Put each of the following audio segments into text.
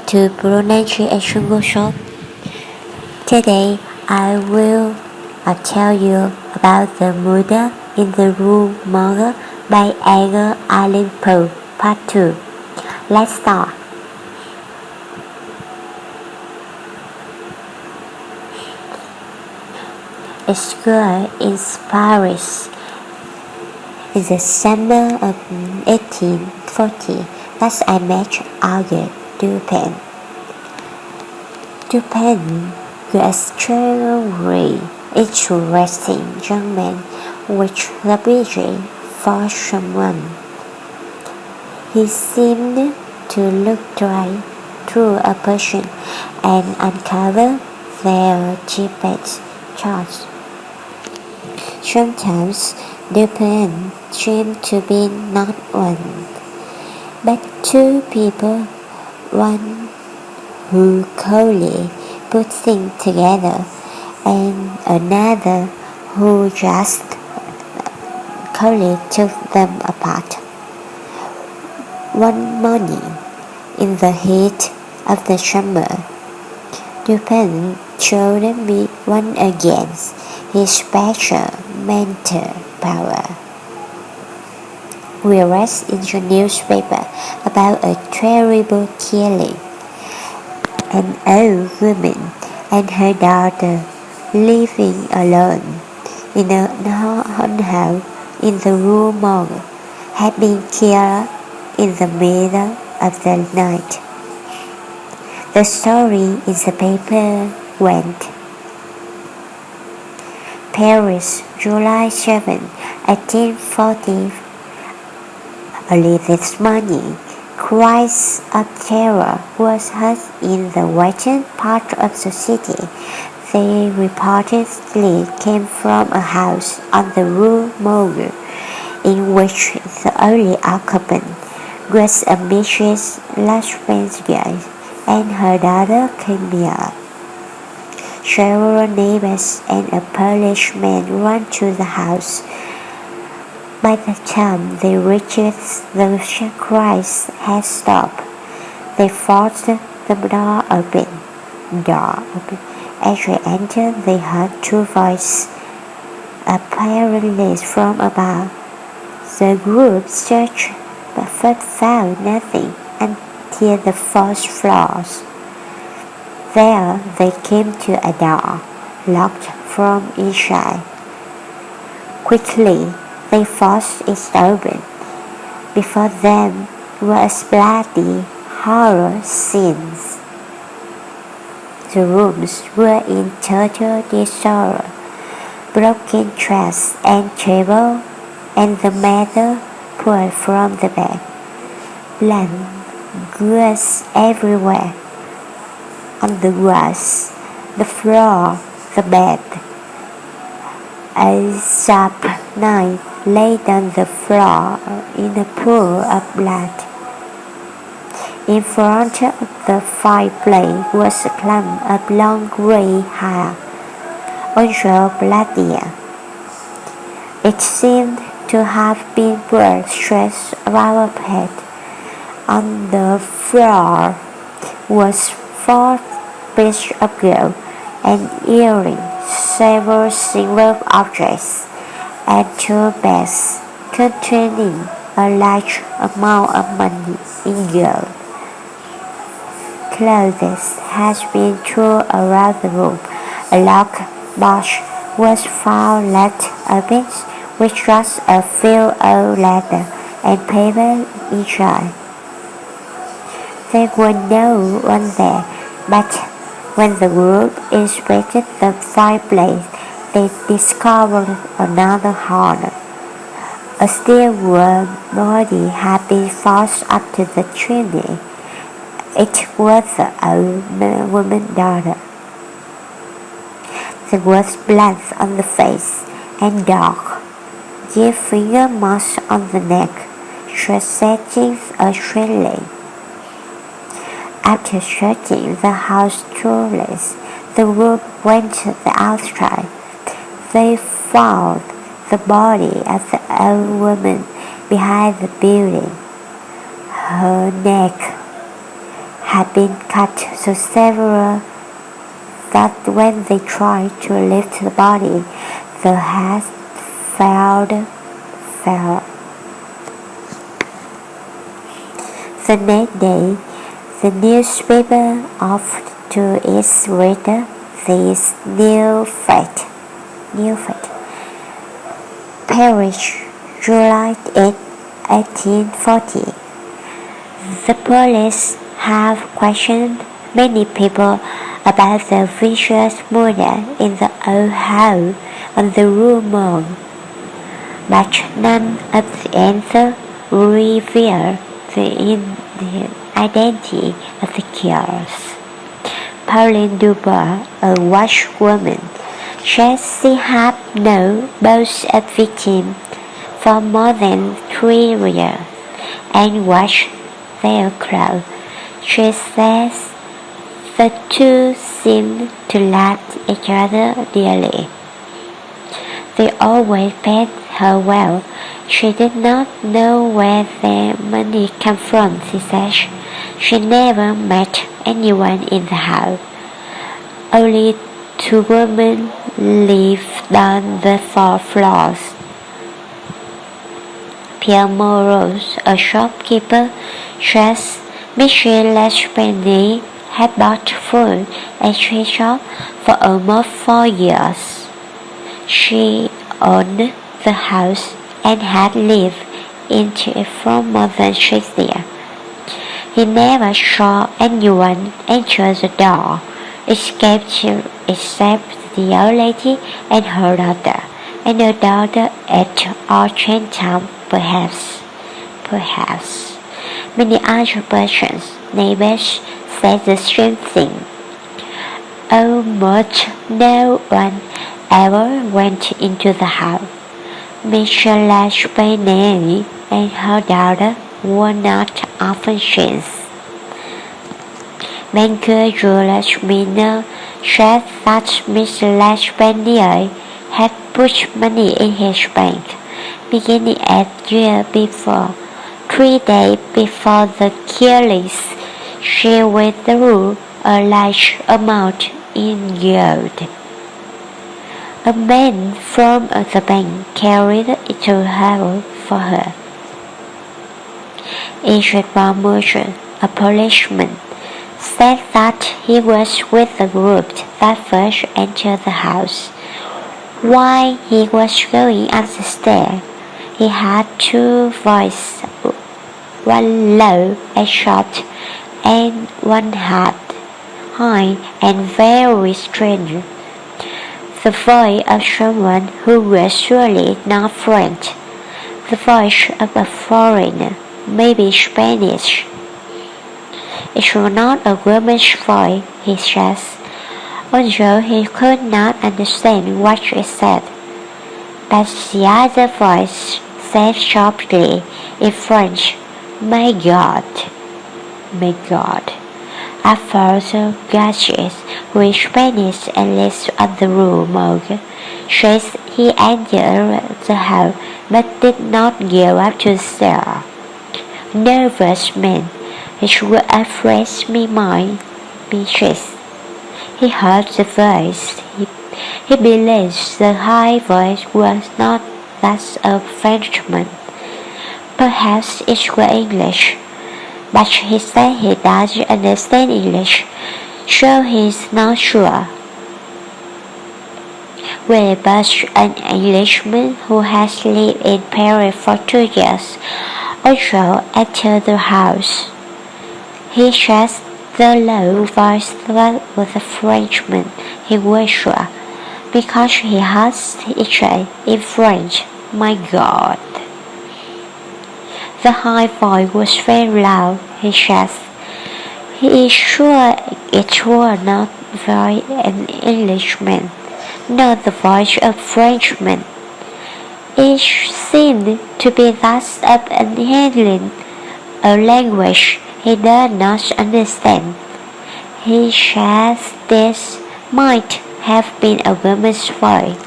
to pronunciation workshop. Today I will tell you about the murder in the Rue Morgue by Edgar Allan Poe, Part 2. Let's start. A school in Paris in the summer of 1840 that I met Auguste Dupin. Dupin was extremely interesting young man with the ability for someone. He seemed to look right through a person and uncover their deepest thoughts. Sometimes Dupin seemed to be not one, but two people, one who coolly put things together and another who just coolly took them apart. One morning, in the heat of the summer, Dupin showed me once again his special mental power. We read in the newspaper about a terrible killing. An old woman and her daughter living alone in a house in the Rue Morgue had been killed in the middle of the night. The story in the paper went: Paris, July 7, 1840. Early this morning, cries of terror was heard in the western part of the city. They reportedly came from a house on the Rue Morgue, in which the only occupant was a Mrs. Laspengier and her daughter Camille. Several neighbors and a policeman ran to the house. By the time they reached the cries had stopped. They forced the door open. As they entered, they heard two voices, apparently from above. The group searched but found nothing until the fourth floor. There they came to a door, locked from inside. Quickly, they forced it open. Before them were bloody horror scenes. The rooms were in total disorder. Broken chairs and tables and the metal pulled from the bed. Blood gushers everywhere. On the walls, the floor, the bed. A sharp knife lay on the floor in a pool of blood. In front of the fireplace was a clump of long gray hair, also bloody. It seemed to have been brought straight around her head. On the floor was 4 pieces of gold and earrings, several silver objects, and 2 bags containing a large amount of money in gold. Clothes had been thrown around the room. A locked box was found left open, which was a few old letters and paper inside. There was no one there, but when the group inspected the fireplace, they discovered another horror. A still warm body had been forced up to the chimney. It was the old woman's daughter. There was blood on the face and dark, deep finger marks on the neck, suggesting a thrilling. After searching the house thoroughly, the group went to the outside. They found the body of the old woman behind the building. Her neck had been cut so severe that when they tried to lift the body, the head fell. The next day, the newspaper offered to its reader this new fact. Paris, July 8, 1840. The police have questioned many people about the vicious murder in the old house on the Rue Morgue, but none of the answers reveal the identity of the killers. Pauline Dubois, a washwoman, says she had known both of victims for more than 3 years and washed their clothes. She says the two seemed to love each other dearly. They always paid her well. She did not know where their money came from, she says. She never met anyone in the house. Only 2 women lived on the 4 floors. Pierre Morose, a shopkeeper, says Michelle Lachapelle had bought food at her shop for almost 4 years. She owned the house and had lived in it for more than 6 years. He never saw anyone enter the door, except the old lady and her daughter, and her daughter at all train time, perhaps. Many other persons, neighbors, said the same thing. Almost no one ever went into the house. Michelle Lachapelle and her daughter were not often seen. Banker Julius Miner said that Mr. Lachapelle had put money in his bank, beginning a year before. 3 days before the killings, she withdrew a large amount in gold. A man from the bank carried it to her for her. Edgar Allan, a policeman, said that he was with the group that first entered the house. While he was going up the stairs, he heard 2 voices, one low and short, and one high and very strange. The voice of someone who was surely not French, the voice of a foreigner, maybe Spanish. It was not a woman's voice, he says, although he could not understand what it said. But the other voice said sharply in French, "My God, my God." A further graduate who is Spanish and lives at the Rue Morgue says he entered the house but did not go up to the stair. Nervous man, his word afraid me mind, he heard the voice. He believes the high voice was not that of Frenchman. Perhaps it was English, but he said he doesn't understand English, so he's not sure. But an Englishman who has lived in Paris for 2 years also entered the house. He says the low voice was a Frenchman, he was sure, because he has it in French, "My God." The high voice was very loud, he says. He is sure it was not an Englishman, not the voice of a Frenchman. It seemed to be that of an alien, a language he does not understand. He says this might have been a woman's voice.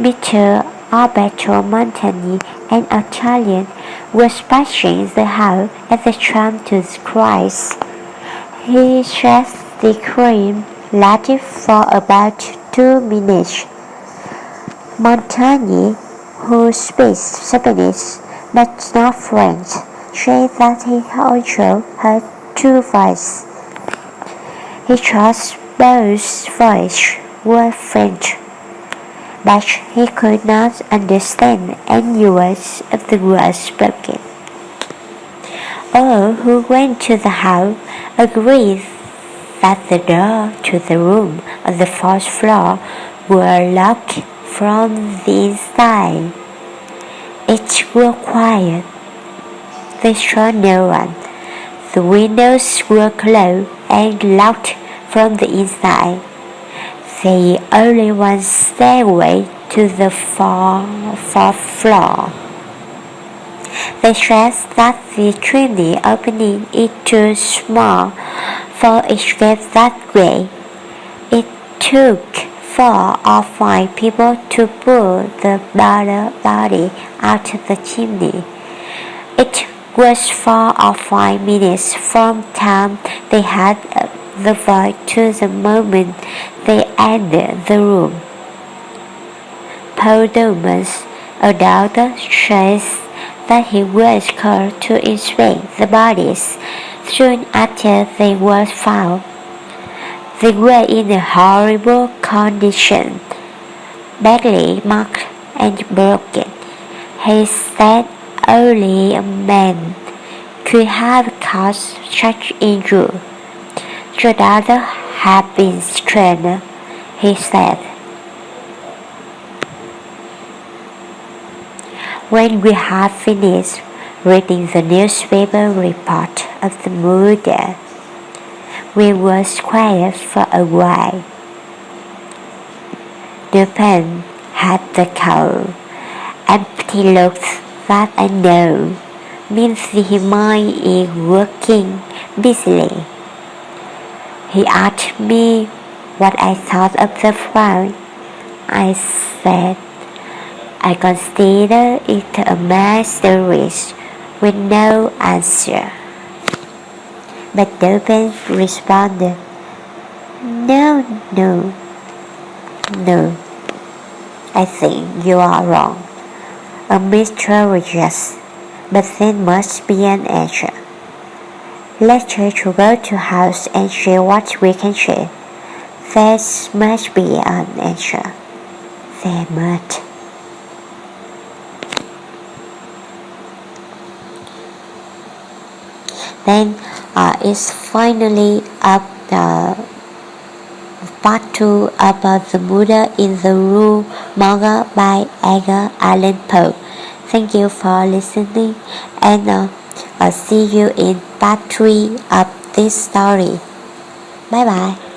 Mr. Alberto Montagni, an Italian, was passing the house at the tram to Christ. He stressed the crime laughed for about 2 minutes. Montagni, who speaks Japanese but not French, said that he also heard 2 voices. He thought both voices were French, but he could not understand any words of the words spoken. All who went to the house agreed that the door to the room on the 4th floor were locked from the inside. It was quiet. They saw no one. The windows were closed and locked from the inside. The only one stairway to the 4th floor. They stressed that the chimney opening is too small for escape that way. It took 4 or 5 people to pull the body out of the chimney. It was 4 or 5 minutes from the time they had the voice to the moment they entered the room. Paul Thomas, a doctor, says that he was called to inspect the bodies soon after they were found. They were in a horrible condition, badly marked and broken. He said only a man could have caused such injury. The doctor had been trained, he said. When we had finished reading the newspaper report of the murder, we were quiet for a while. Dupin had the cold, empty look that I know means his mind is working busily. He asked me what I thought of the crime. I said, I consider it a masterpiece, with no answer. But Dupin responded, No, I think you are wrong. A mystery, yes, but there must be an answer. Let's try to go to house and see what we can see. There must be an answer. There must. Then it's finally up the part 2 about the murder in the Rue Morgue by Edgar Allan Poe. Thank you for listening, and I'll see you in part 3 of this story. Bye bye.